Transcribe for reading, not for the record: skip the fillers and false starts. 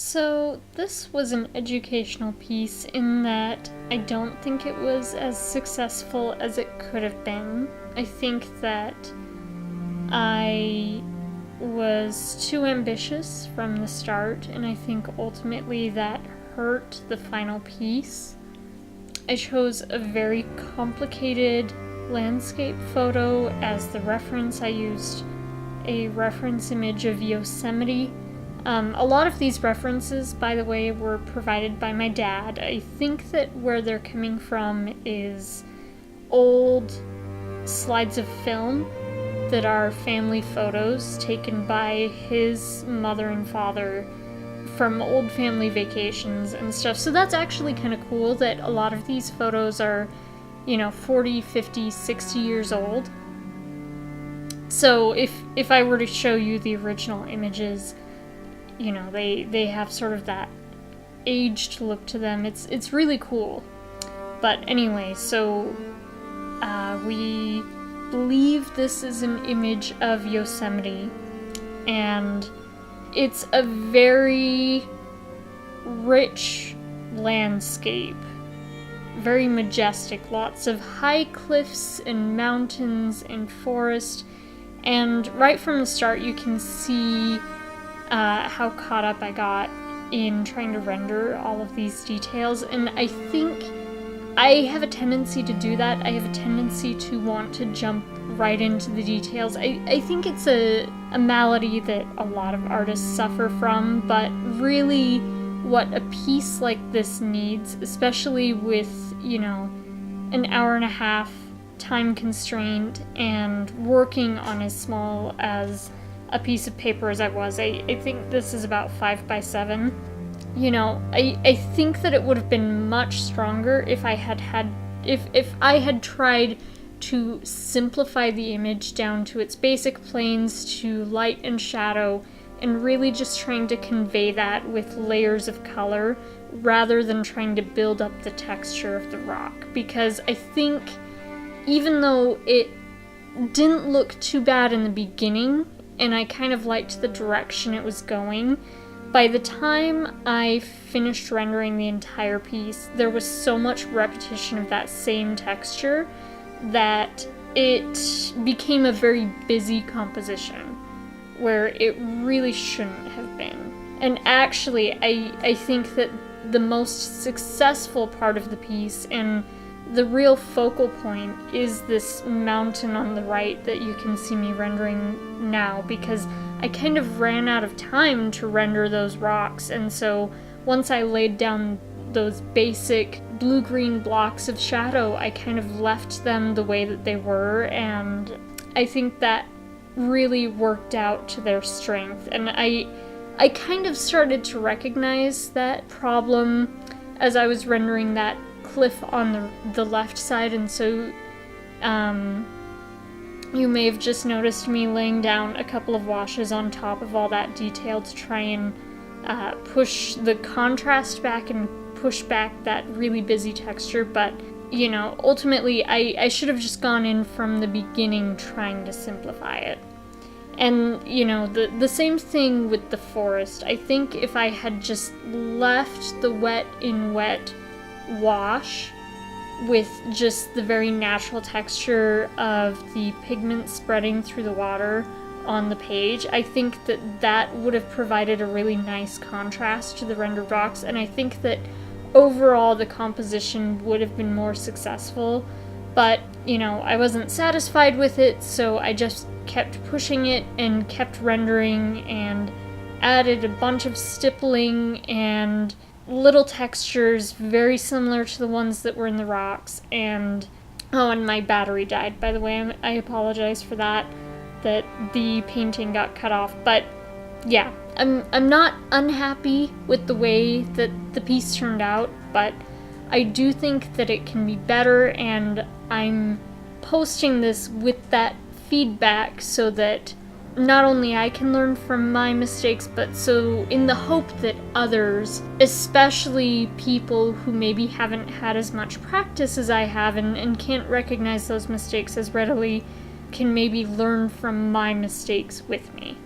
So this was an educational piece in that I don't think it was as successful as it could have been. I think that I was too ambitious from the start, and I think ultimately that hurt the final piece. I chose a very complicated landscape photo as the reference. I used a reference image of Yosemite. A lot of these references, by the way, were provided by my dad. I think that where they're coming from is old slides of film that are family photos taken by his mother and father from old family vacations and stuff. So that's actually kind of cool that a lot of these photos are, 40, 50, 60 years old. So if I were to show you the original images, they have sort of that aged look to them. It's really cool. But anyway, so we believe this is an image of Yosemite, and it's a very rich landscape, very majestic, lots of high cliffs and mountains and forest, and right from the start you can see how caught up I got in trying to render all of these details, and I think I have a tendency to do that. I have a tendency to want to jump right into the details. I think it's a malady that a lot of artists suffer from, but really what a piece like this needs, especially with, an hour and a half time constraint and working on as small as a piece of paper as I was. I think this is about 5 by 7. I think that it would have been much stronger if I had tried to simplify the image down to its basic planes, to light and shadow, and really just trying to convey that with layers of color rather than trying to build up the texture of the rock. Because I think even though it didn't look too bad in the beginning, and I kind of liked the direction it was going, by the time I finished rendering the entire piece, there was so much repetition of that same texture that it became a very busy composition, where it really shouldn't have been. And actually, I think that the most successful part of the piece and the real focal point is this mountain on the right that you can see me rendering now, because I kind of ran out of time to render those rocks, and so once I laid down those basic blue-green blocks of shadow, I kind of left them the way that they were, and I think that really worked out to their strength. And I kind of started to recognize that problem as I was rendering that cliff on the left side, and so you may have just noticed me laying down a couple of washes on top of all that detail to try and push the contrast back and push back that really busy texture. But ultimately I should have just gone in from the beginning trying to simplify it. And the same thing with the forest. I think if I had just left the wet in wet wash with just the very natural texture of the pigment spreading through the water on the page, I think that would have provided a really nice contrast to the rendered rocks, and I think that overall the composition would have been more successful. But I wasn't satisfied with it, so I just kept pushing it and kept rendering and added a bunch of stippling and little textures very similar to the ones that were in the rocks. And my battery died, by the way. I apologize for that the painting got cut off. But yeah, I'm not unhappy with the way that the piece turned out, but I do think that it can be better, and I'm posting this with that feedback so that not only I can learn from my mistakes, but so in the hope that others, especially people who maybe haven't had as much practice as I have and can't recognize those mistakes as readily, can maybe learn from my mistakes with me.